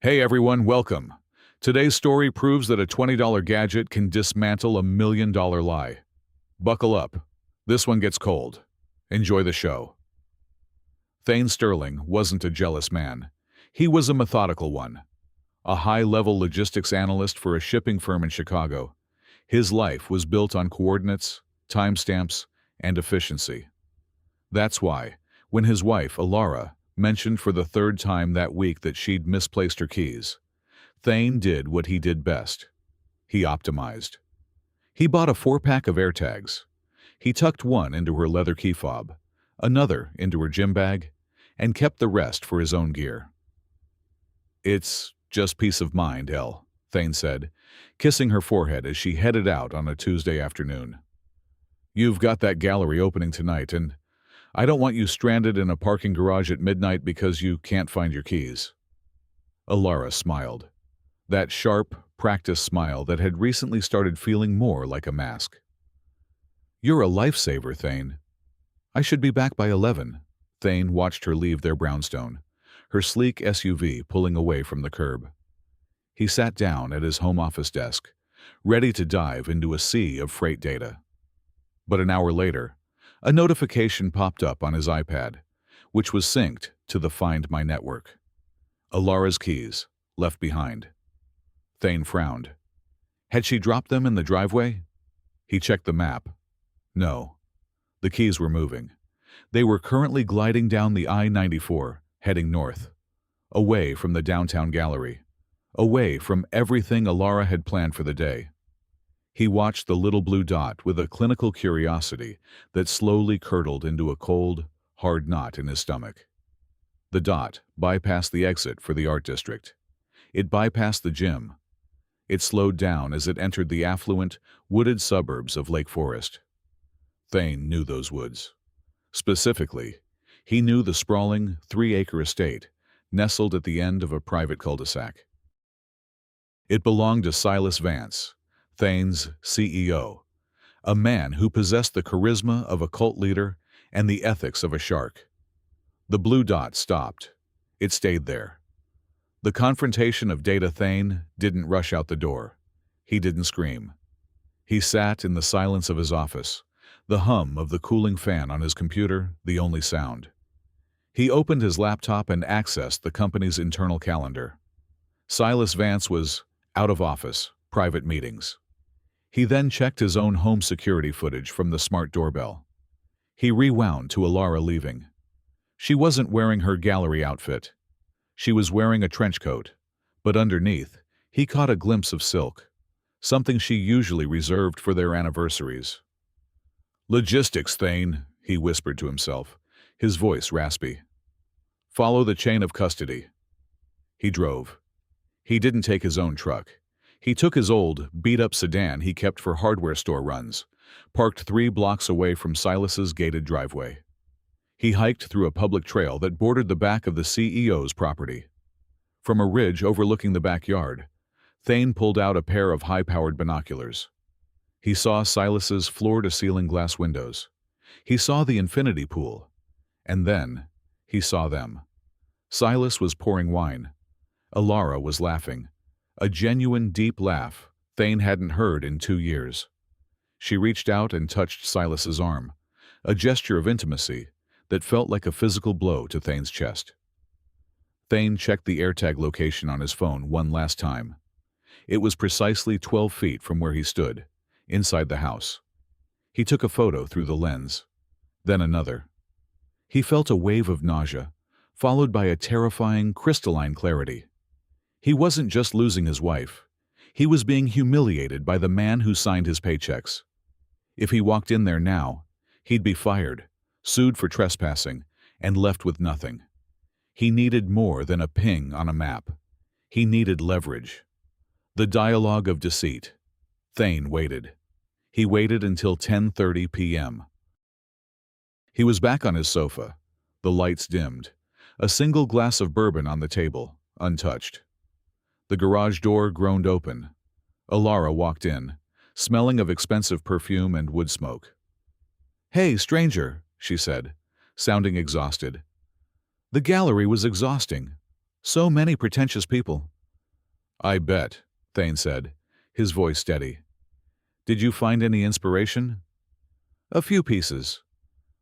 Hey everyone, welcome. Today's story proves that a $20 gadget can dismantle $1 million lie. Buckle up. This one gets cold. Enjoy the show. Thane Sterling wasn't a jealous man. He was a methodical one. A high-level logistics analyst for a shipping firm in Chicago. His life was built on coordinates, timestamps, and efficiency. That's why, when his wife, Alara, mentioned for the third time that week that she'd misplaced her keys, Thane did what he did best. He optimized. He bought a 4-pack of AirTags. He tucked one into her leather key fob, another into her gym bag, and kept the rest for his own gear. "It's just peace of mind, Elle," Thane said, kissing her forehead as she headed out on a Tuesday afternoon. "You've got that gallery opening tonight, and I don't want you stranded in a parking garage at midnight because you can't find your keys." Alara smiled. That sharp, practiced smile that had recently started feeling more like a mask. "You're a lifesaver, Thane." "I should be back by 11. Thane watched her leave their brownstone, her sleek SUV pulling away from the curb. He sat down at his home office desk, ready to dive into a sea of freight data. But an hour later, a notification popped up on his iPad, which was synced to the Find My network. Alara's keys, left behind. Thane frowned. Had she dropped them in the driveway? He checked the map. No. The keys were moving. They were currently gliding down the I-94, heading north, away from the downtown gallery, away from everything Alara had planned for the day. He watched the little blue dot with a clinical curiosity that slowly curdled into a cold, hard knot in his stomach. The dot bypassed the exit for the art district. It bypassed the gym. It slowed down as it entered the affluent, wooded suburbs of Lake Forest. Thane knew those woods. Specifically, he knew the sprawling, 3-acre estate nestled at the end of a private cul-de-sac. It belonged to Silas Vance, Thane's CEO, a man who possessed the charisma of a cult leader and the ethics of a shark. The blue dot stopped. It stayed there. The confrontation of Data Thane didn't rush out the door. He didn't scream. He sat in the silence of his office, the hum of the cooling fan on his computer the only sound. He opened his laptop and accessed the company's internal calendar. Silas Vance was out of office, private meetings. He then checked his own home security footage from the smart doorbell. He rewound to Alara leaving. She wasn't wearing her gallery outfit. She was wearing a trench coat, but underneath, he caught a glimpse of silk, something she usually reserved for their anniversaries. "Logistics, Thane," he whispered to himself, his voice raspy. "Follow the chain of custody." He drove. He didn't take his own truck. He took his old, beat-up sedan he kept for hardware store runs, parked 3 blocks away from Silas's gated driveway. He hiked through a public trail that bordered the back of the CEO's property. From a ridge overlooking the backyard, Thane pulled out a pair of high-powered binoculars. He saw Silas's floor-to-ceiling glass windows. He saw the infinity pool. And then, he saw them. Silas was pouring wine. Alara was laughing. A genuine, deep laugh Thane hadn't heard in 2 years. She reached out and touched Silas's arm, a gesture of intimacy that felt like a physical blow to Thane's chest. Thane checked the AirTag location on his phone one last time. It was precisely 12 feet from where he stood, inside the house. He took a photo through the lens, then another. He felt a wave of nausea, followed by a terrifying, crystalline clarity. He wasn't just losing his wife. He was being humiliated by the man who signed his paychecks. If he walked in there now, he'd be fired, sued for trespassing, and left with nothing. He needed more than a ping on a map. He needed leverage. The dialogue of deceit. Thane waited. He waited until 10:30 p.m. He was back on his sofa, the lights dimmed, a single glass of bourbon on the table, untouched. The garage door groaned open. Alara walked in, smelling of expensive perfume and wood smoke. "Hey, stranger," she said, sounding exhausted. The gallery was exhausting. So many pretentious people. I bet, Thane said, his voice steady. Did you find any inspiration? A few pieces.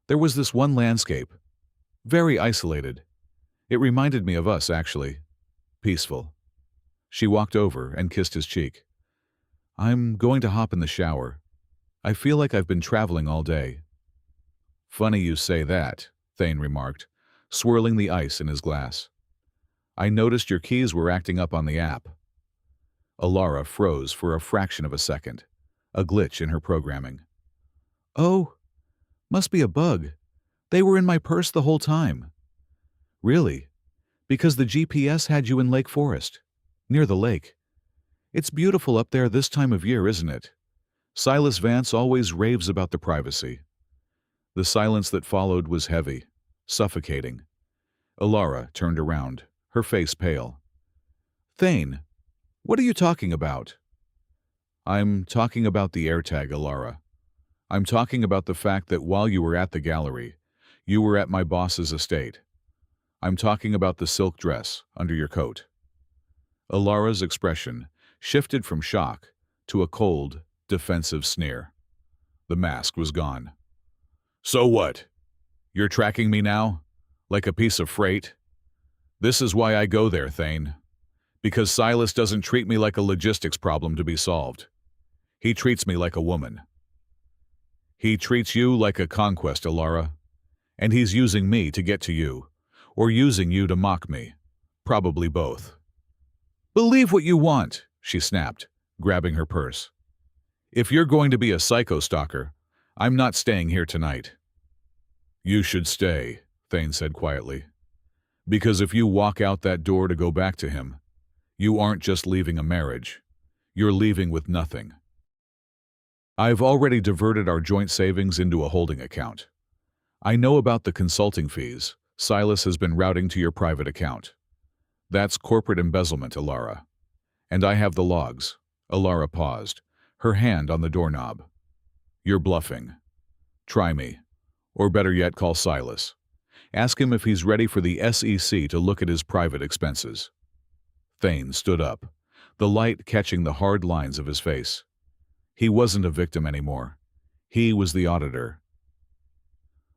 There was this one landscape. Very isolated. It reminded me of us, actually. Peaceful. She walked over and kissed his cheek. I'm going to hop in the shower. I feel like I've been traveling all day. Funny you say that, Thane remarked, swirling the ice in his glass. I noticed your keys were acting up on the app. Alara froze for a fraction of a second, a glitch in her programming. Oh, must be a bug. They were in my purse the whole time. Really? Because the GPS had you in Lake Forest, near the lake. It's beautiful up there this time of year, isn't it? Silas Vance always raves about the privacy. The silence that followed was heavy, suffocating. Alara turned around, her face pale. Thane, what are you talking about? I'm talking about the AirTag, Alara. I'm talking about the fact that while you were at the gallery, you were at my boss's estate. I'm talking about the silk dress under your coat. Alara's expression shifted from shock to a cold, defensive sneer. The mask was gone. So what? You're tracking me now? Like a piece of freight? This is why I go there, Thane. Because Silas doesn't treat me like a logistics problem to be solved. He treats me like a woman. He treats you like a conquest, Alara. And he's using me to get to you, or using you to mock me. Probably both. Believe what you want, she snapped, grabbing her purse. If you're going to be a psycho-stalker, I'm not staying here tonight. You should stay, Thane said quietly. Because if you walk out that door to go back to him, you aren't just leaving a marriage. You're leaving with nothing. I've already diverted our joint savings into a holding account. I know about the consulting fees Silas has been routing to your private account. That's corporate embezzlement, Alara. And I have the logs. Alara paused, her hand on the doorknob. You're bluffing. Try me. Or better yet, call Silas. Ask him if he's ready for the SEC to look at his private expenses. Thane stood up, the light catching the hard lines of his face. He wasn't a victim anymore. He was the auditor.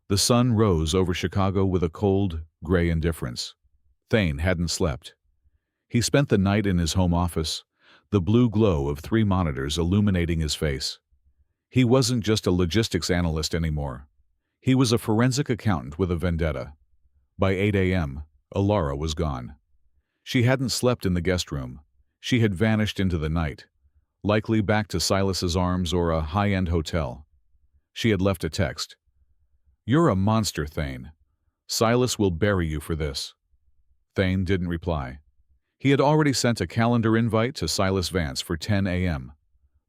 The sun rose over Chicago with a cold, gray indifference. Thane hadn't slept. He spent the night in his home office, the blue glow of 3 monitors illuminating his face. He wasn't just a logistics analyst anymore. He was a forensic accountant with a vendetta. By 8 a.m., Alara was gone. She hadn't slept in the guest room. She had vanished into the night, likely back to Silas's arms or a high-end hotel. She had left a text. You're a monster, Thane. Silas will bury you for this. Thane didn't reply. He had already sent a calendar invite to Silas Vance for 10 a.m.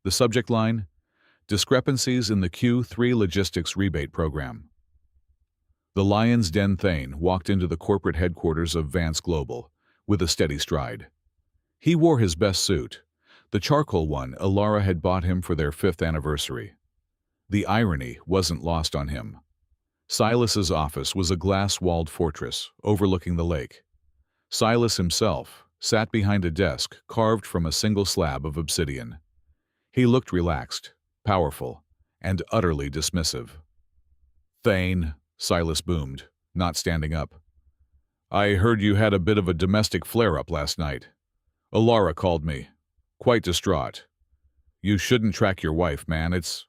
The subject line, Discrepancies in the Q3 Logistics Rebate Program. The Lion's Den Thane walked into the corporate headquarters of Vance Global with a steady stride. He wore his best suit, the charcoal one Alara had bought him for their 5th anniversary. The irony wasn't lost on him. Silas's office was a glass-walled fortress overlooking the lake. Silas himself sat behind a desk carved from a single slab of obsidian. He looked relaxed, powerful, and utterly dismissive. Thane, Silas boomed, not standing up. I heard you had a bit of a domestic flare-up last night. Alara called me, quite distraught. You shouldn't track your wife, man. It's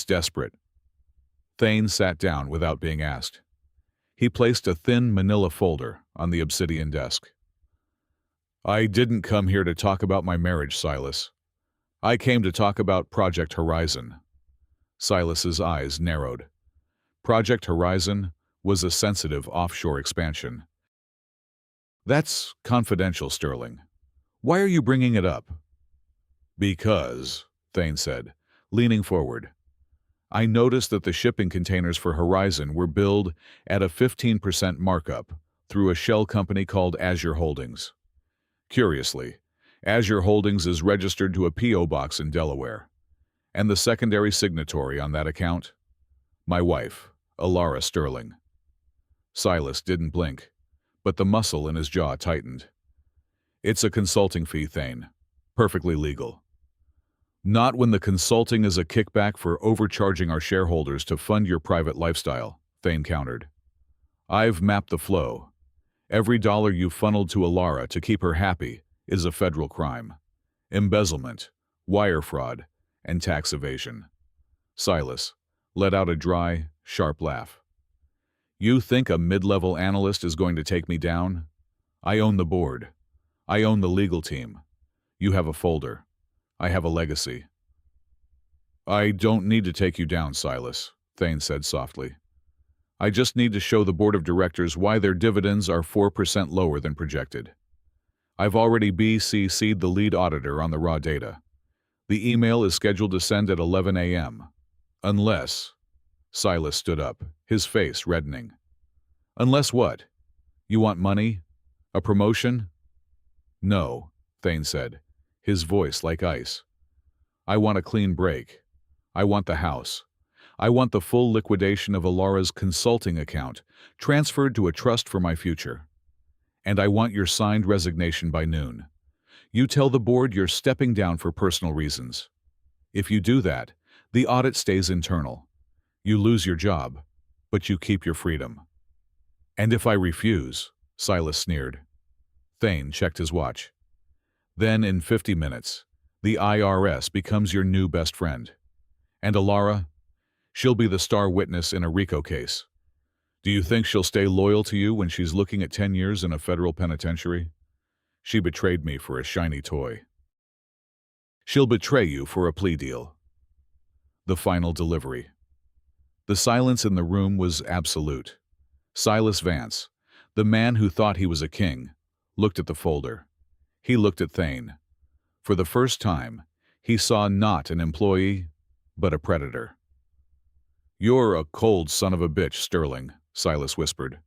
desperate. Thane sat down without being asked. He placed a thin manila folder on the obsidian desk. I didn't come here to talk about my marriage, Silas. I came to talk about Project Horizon. Silas's eyes narrowed. Project Horizon was a sensitive offshore expansion. That's confidential, Sterling. Why are you bringing it up? Because, Thane said, leaning forward. I noticed that the shipping containers for Horizon were billed at a 15% markup through a shell company called Azure Holdings. Curiously, Azure Holdings is registered to a P.O. box in Delaware, and the secondary signatory on that account? My wife, Alara Sterling. Silas didn't blink, but the muscle in his jaw tightened. It's a consulting fee, Thane. Perfectly legal. Not when the consulting is a kickback for overcharging our shareholders to fund your private lifestyle, Thane countered. I've mapped the flow. Every dollar you funneled to Alara to keep her happy is a federal crime. Embezzlement, wire fraud, and tax evasion. Silas let out a dry, sharp laugh. You think a mid-level analyst is going to take me down? I own the board. I own the legal team. You have a folder. I have a legacy. I don't need to take you down, Silas, Thane said softly. I just need to show the board of directors why their dividends are 4% lower than projected. I've already BCC'd the lead auditor on the raw data. The email is scheduled to send at 11 a.m. Unless... Silas stood up, his face reddening. Unless what? You want money? A promotion? No, Thane said, his voice like ice. I want a clean break. I want the house. I want the full liquidation of Alara's consulting account, transferred to a trust for my future. And I want your signed resignation by noon. You tell the board you're stepping down for personal reasons. If you do that, the audit stays internal. You lose your job, but you keep your freedom. And if I refuse, Silas sneered. Thane checked his watch. Then in 50 minutes, the IRS becomes your new best friend. And Alara? She'll be the star witness in a RICO case. Do you think she'll stay loyal to you when she's looking at 10 years in a federal penitentiary? She betrayed me for a shiny toy. She'll betray you for a plea deal. The final delivery. The silence in the room was absolute. Silas Vance, the man who thought he was a king, looked at the folder. He looked at Thane. For the first time, he saw not an employee, but a predator. You're a cold son of a bitch, Sterling, Silas whispered.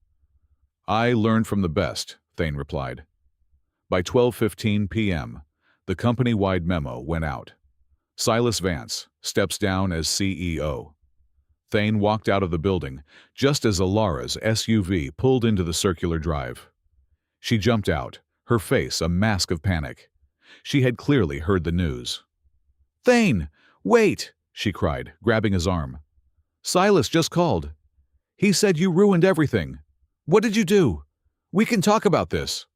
I learned from the best, Thane replied. By 12:15 p.m., the company-wide memo went out. Silas Vance steps down as CEO. Thane walked out of the building just as Alara's SUV pulled into the circular drive. She jumped out, her face a mask of panic. She had clearly heard the news. Thane, wait, she cried, grabbing his arm. Silas just called. He said you ruined everything. What did you do? We can talk about this.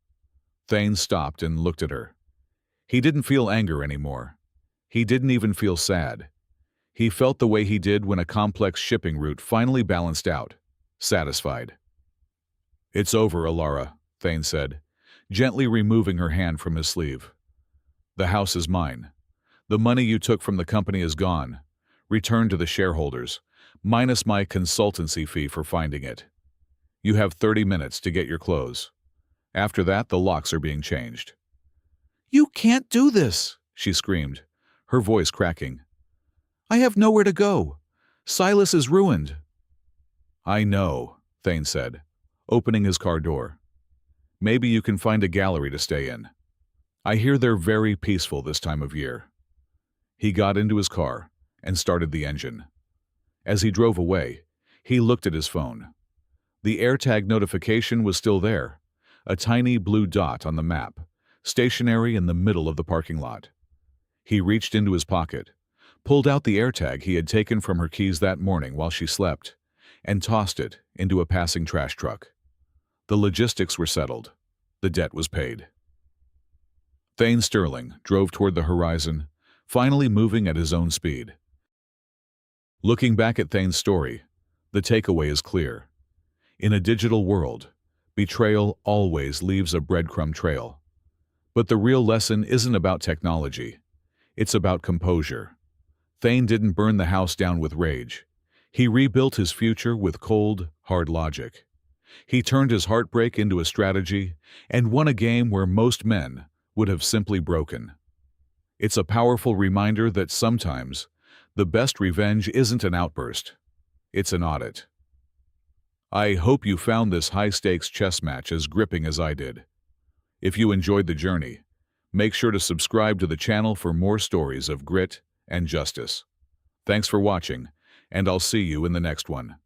Thane stopped and looked at her. He didn't feel anger anymore. He didn't even feel sad. He felt the way he did when a complex shipping route finally balanced out, satisfied. It's over, Alara, Thane said, gently removing her hand from his sleeve. The house is mine. The money you took from the company is gone, returned to the shareholders, minus my consultancy fee for finding it. You have 30 minutes to get your clothes. After that, the locks are being changed. You can't do this, she screamed, her voice cracking. I have nowhere to go. Silas is ruined. I know, Thane said, opening his car door. Maybe you can find a gallery to stay in. I hear they're very peaceful this time of year. He got into his car and started the engine. As he drove away, he looked at his phone. The AirTag notification was still there, a tiny blue dot on the map, stationary in the middle of the parking lot. He reached into his pocket, pulled out the AirTag he had taken from her keys that morning while she slept, and tossed it into a passing trash truck. The logistics were settled. The debt was paid. Thane Sterling drove toward the horizon, finally moving at his own speed. Looking back at Thane's story, the takeaway is clear. In a digital world, betrayal always leaves a breadcrumb trail. But the real lesson isn't about technology. It's about composure. Thane didn't burn the house down with rage. He rebuilt his future with cold, hard logic. He turned his heartbreak into a strategy and won a game where most men would have simply broken. It's a powerful reminder that sometimes the best revenge isn't an outburst. It's an audit. I hope you found this high-stakes chess match as gripping as I did. If you enjoyed the journey, make sure to subscribe to the channel for more stories of grit and justice. Thanks for watching, and I'll see you in the next one.